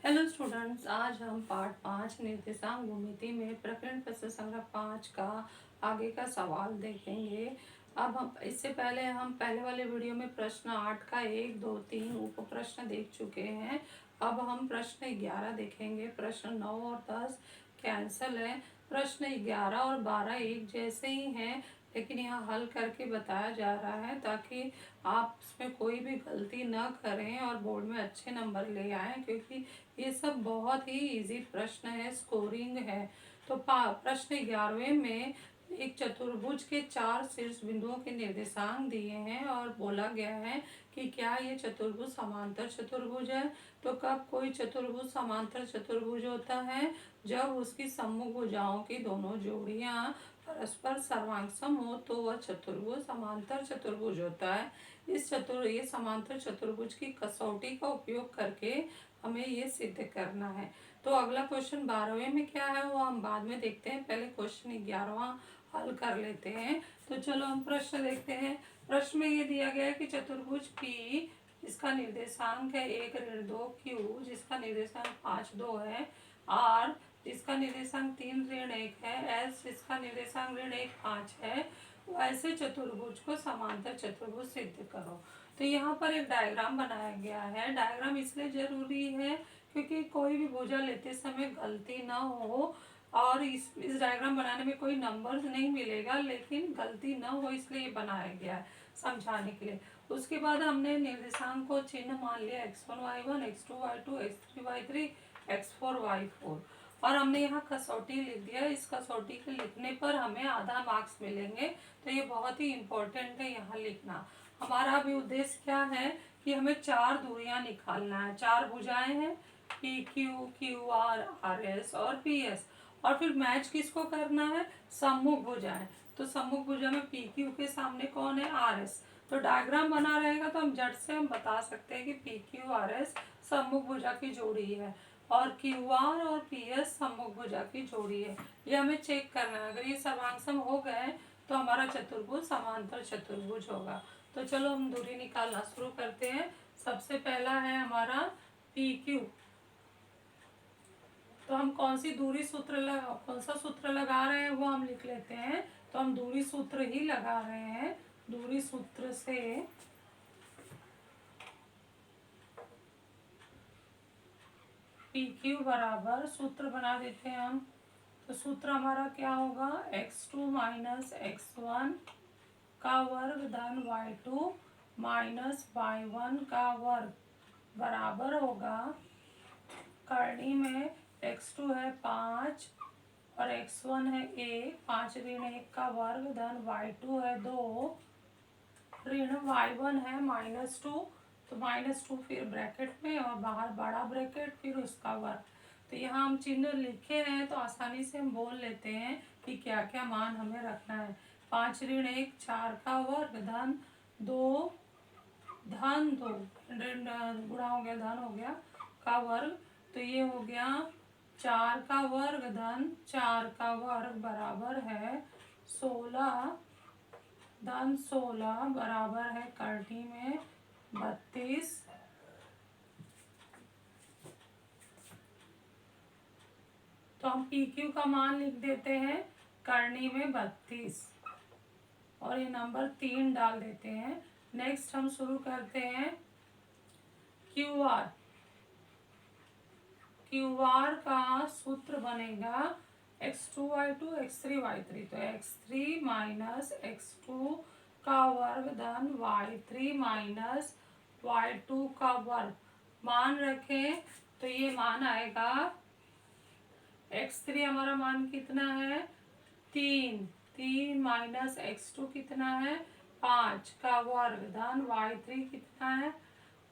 Hello students, आज हम पाठ 5 निर्देशांक भूमिति में प्रकरण प्रश्न संख्या 5 का आगे का सवाल देखेंगे। अब हम इससे पहले पहले वाले वीडियो में प्रश्न 8 का 1, 2, 3 उप प्रश्न देख चुके हैं। अब हम प्रश्न 11 देखेंगे। प्रश्न 9 और 10 कैंसल है। प्रश्न 11 और 12 एक जैसे ही हैं, लेकिन यहाँ हल करके बताया जा रहा है ताकि आप इसमें कोई भी गलती न करें और बोर्ड में अच्छे नंबर ले आएँ, क्योंकि ये सब बहुत ही इजी प्रश्न है, स्कोरिंग है। तो प्रश्न 11वें में एक चतुर्भुज के 4 शीर्ष बिंदुओं के निर्देशांक दिए हैं और बोला गया है कि क्या ये चतुर्भुज समांतर चतुर्भुज है। तो कब कोई चतुर्भुज समांतर चतुर्भुज होता है? जब उसकी सम्मुख भुजाओं की दोनों जोड़ियां परस्पर सर्वांगसम हो तो वह चतुर्भुज समांतर चतुर्भुज होता है। ये समांतर चतुर्भुज की कसौटी का उपयोग करके हमें ये सिद्ध करना है। तो अगला क्वेश्चन 12वें में क्या है वो हम बाद में देखते हैं, पहले क्वेश्चन 11वां हल कर लेते हैं। तो चलो हम प्रश्न देखते हैं। प्रश्न में ये दिया गया है कि चतुर्भुज P जिसका निर्देशांक है 1 ऋण 2, Q जिसका निर्देशांक 5 2 है, R जिसका निर्देशांक 3 ऋण 1 है, S जिसका निर्देशांक ऋण 1 5 है, वैसे चतुर्भुज को समांतर चतुर्भुज सिद्ध करो। तो यहाँ पर एक डायग्राम बनाया गया है। डायग्राम इसलिए जरूरी है क्योंकि कोई भी भुजा लेते समय गलती ना हो, और इस डायग्राम बनाने में कोई नंबर्स नहीं मिलेगा, लेकिन गलती ना हो इसलिए ये बनाया गया है समझाने के लिए। उसके बाद हमने निर्देशांक को चिन्ह मान लिया x1 y1, x2 y2, x3 y3, x4 y4, और हमने यहाँ कसौटी लिख दिया। इस कसौटी के लिखने पर हमें आधा मार्क्स मिलेंगे, तो ये बहुत ही इम्पोर्टेंट है यहाँ लिखना। हमारा अभी उद्देश्य क्या है कि हमें 4 दूरियां निकालना है। 4 भुजाएं हैं P Q, Q R, R S और पी एस, और फिर मैच किसको करना है? सम्मुख भुजाएं। तो सम्मुख भुजा में पी क्यू के सामने कौन है? R S. तो डायग्राम बना रहेगा तो हम झट से हम बता सकते हैं कि पी क्यू आर एस सम्मुख भुजा की जोड़ी है और क्यू आर और पी एस सम्मुख भुजा की जोड़ी है। ये हमें चेक करना है। अगर ये सर्वांगसम हो गए तो हमारा चतुर्भुज समांतर चतुर्भुज होगा। तो चलो हम दूरी निकालना शुरू करते हैं। सबसे पहला है हमारा पी क्यू। तो हम कौन सा सूत्र लगा रहे हैं वो हम लिख लेते हैं। तो हम दूरी सूत्र ही लगा रहे हैं। दूरी सूत्र से पी क्यू बराबर सूत्र बना देते हैं हम। तो सूत्र हमारा क्या होगा? x2 माइनस x1 का वर्ग धन y2 माइनस y1 का वर्ग बराबर होगा, करनी में x2 है 5 और x1 है 1, 5 ऋण 1 का वर्ग धन y2 है 2 ऋण y1 है -2। तो -2 फिर ब्रैकेट में और बाहर बड़ा ब्रैकेट फिर उसका वर्ग। तो यहाँ हम चिन्ह लिखे हैं तो आसानी से हम बोल लेते हैं कि क्या क्या मान हमें रखना है। 5 ऋण 1 4 का वर्ग धन 2 ऋण गुणा हो गया धन हो गया का वर्ग। तो ये हो गया 4 का वर्ग धन 4 का वर्ग बराबर है 16 धन 16 बराबर है करनी में 32। तो हम पी क्यू का मान लिख देते हैं करनी में 32 और ये नंबर 3 डाल देते हैं। नेक्स्ट हम शुरू करते हैं क्यू आर। क्यू आर का सूत्र बनेगा x2 y2 x3 y3। तो x3 माइनस x2 का वर्ग धन y3 माइनस y2 का वर्ग मान रखें। तो ये मान आएगा x3 हमारा मान कितना है? 3 माइनस x2 कितना है? 5 का वर्ग धन y3 कितना है?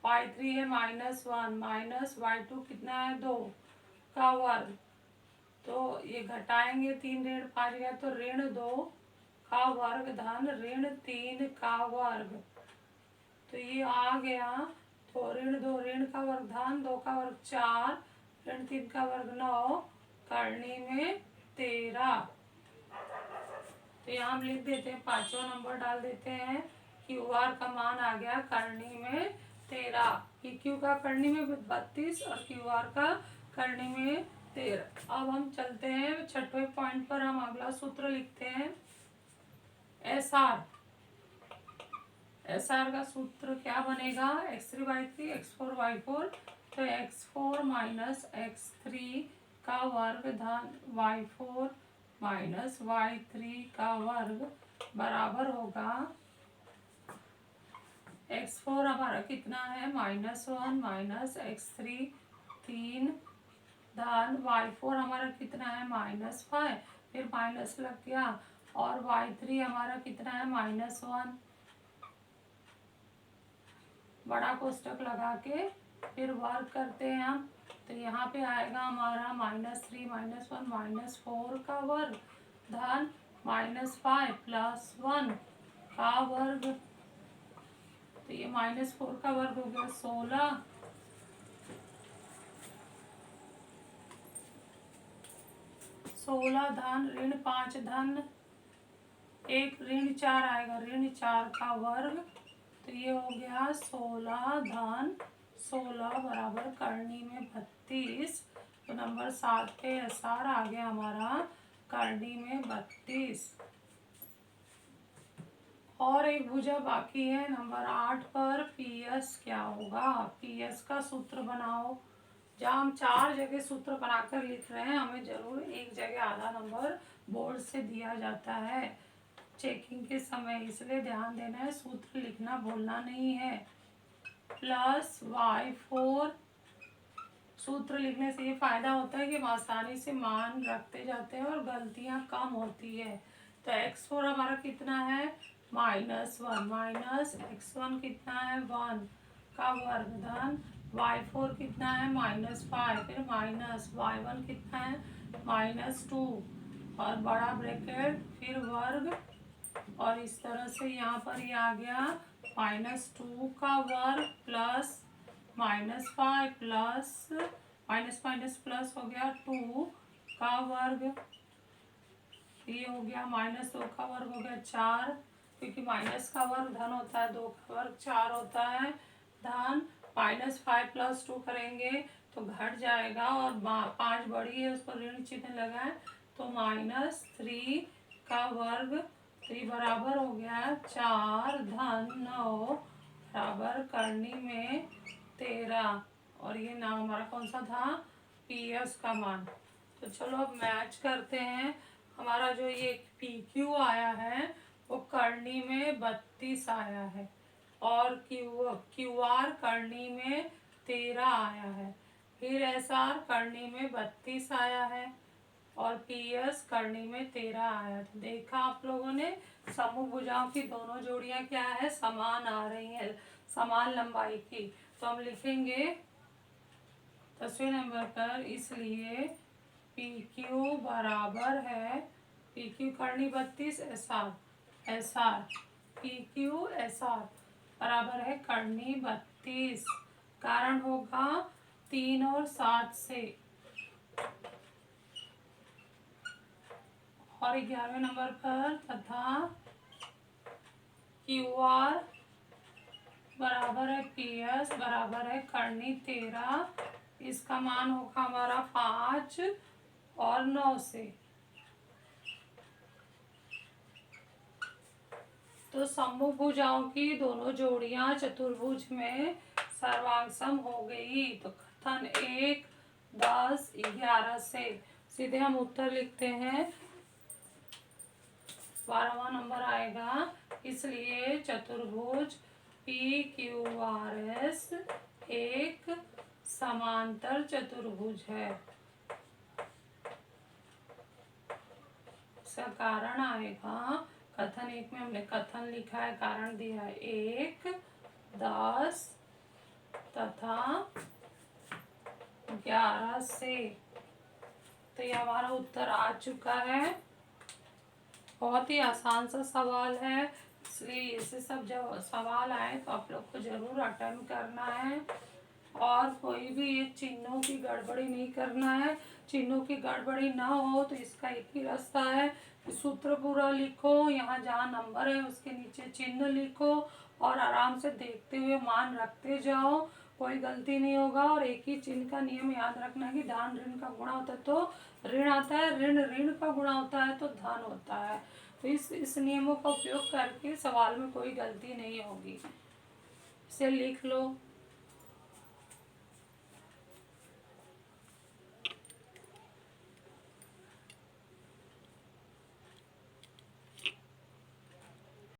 y3 है -1 माइनस y2 कितना है? 2 का वर्ग। तो ये घटाएंगे 3 ऋण 5 गया तो ऋण 2 का वर्ग धन ऋण 3 का वर्ग। तो ये आ गया। तो ऋण 2 ऋण का वर्ग धन 2 का वर्ग 4 ऋण 3 का वर्ग 9 करनी में 13। तो यहाँ हम लिख देते हैं, पांचवा नंबर डाल देते हैं। क्यू आर का मान आ गया करनी में 13। PQ का करनी में 32 और QR का करनी में 13। अब हम चलते हैं छठवें पॉइंट पर। हम अगला सूत्र लिखते हैं SR। SR का सूत्र क्या बनेगा? x3/3 x4/4। तो x4 माइनस x3 का वर्ग धन y4 माइनस y3 का वर्ग बराबर होगा x4 हमारा कितना है? -1 माइनस x3 3 धन y4 हमारा कितना है? -5। फिर माइनस लग गया और y3 हमारा कितना है? -1। बड़ा कोष्टक लगा के फिर वर्ग करते हैं हम। तो यहाँ पे आएगा हमारा -3 -1 -4 का वर्ग धन -5 + 1 का वर्ग। तो ये -4 का वर्ग हो गया 16। 16 धन -5 धन 1 -4 आएगा, -4 का वर्ग। तो ये हो गया 16 धन 16 बराबर करनी में 32। तो नंबर 7 पे SR आ गया हमारा करनी में 32। और एक भुजा बाकी है नंबर 8 पर। PS क्या होगा? PS का सूत्र बनाओ। जहाँ हम 4 जगह सूत्र बनाकर लिख रहे हैं, हमें जरूर एक जगह आधा नंबर बोर्ड से दिया जाता है चेकिंग के समय, इसलिए ध्यान देना है, सूत्र लिखना भूलना नहीं है। +y4। सूत्र लिखने से ये फायदा होता है कि हम आसानी से मान रखते जाते हैं और गलतियां कम होती है। तो x4 हमारा कितना है? -1 माइनस x1 कितना है? 1 का वर्ग धन y4 कितना है? -5। फिर माइनस y1 कितना है? -2 और बड़ा ब्रैकेट फिर वर्ग। और इस तरह से यहाँ पर ये आ गया -2 का वर्ग plus -5 plus minus minus plus हो गया 2 का वर्ग। ये हो गया -2 का वर्ग हो गया 4, क्योंकि माइनस का वर्ग धन होता है, 2 का वर्ग 4 होता है धन। -5 + 2 करेंगे तो घट जाएगा और 5 बड़ी है, उस पर ऋण चिन्ह लगाए तो -3 का वर्ग। तो ये बराबर हो गया 4 धन 9 बराबर करनी में 13। और ये नाम हमारा कौन सा था? PS का मान। तो चलो अब मैच करते हैं। हमारा जो ये PQ आया है वो करनी में 32 आया है और QR करनी में 13 आया है। फिर SR करनी में 32 आया है और PS करनी में 13 आया। तो देखा आप लोगों ने, समूह भुजाओं की दोनों जोड़ियां क्या है? समान आ रही है, समान लंबाई की। तो हम लिखेंगे 10वें नंबर पर, इसलिए PQ बराबर है, PQ करनी 32 SR PQ SR बराबर है करनी 32। कारण होगा 3 और 7 से। और 11वें नंबर पर तथा QR बराबर है PS बराबर है करनी 13। इसका मान होगा हमारा 5 और 9 से। तो समूह भुजाओं की दोनों जोड़ियां चतुर्भुज में सर्वांगसम हो गई। तो कथन 1 10 11 से सीधे हम उत्तर लिखते हैं। 12वां नंबर आएगा, इसलिए चतुर्भुज PQRS एक समांतर चतुर्भुज है। इसका कारण आएगा, कथन 1 में हमने कथन लिखा है, कारण दिया है 1 10 तथा 11 से। तो ये हमारा उत्तर आ चुका है। बहुत ही आसान सा सवाल है, इसलिए इससे सब जब सवाल आए तो आप लोग को जरूर अटेम्प्ट करना है। और कोई भी ये चिन्हों की गड़बड़ी नहीं करना है। चिन्हों की गड़बड़ी ना हो तो इसका एक ही रास्ता है कि सूत्र पूरा लिखो, यहाँ जहाँ नंबर है उसके नीचे चिन्ह लिखो और आराम से देखते हुए मान रखते जाओ, कोई गलती नहीं होगा। और एक ही चिन्ह का नियम याद रखना है कि धान ऋण का गुणा होता है तो ऋण आता है, ऋण ऋण का गुणा होता है तो धन होता है। तो इस नियमों का उपयोग करके सवाल में कोई गलती नहीं होगी। इसे लिख लो।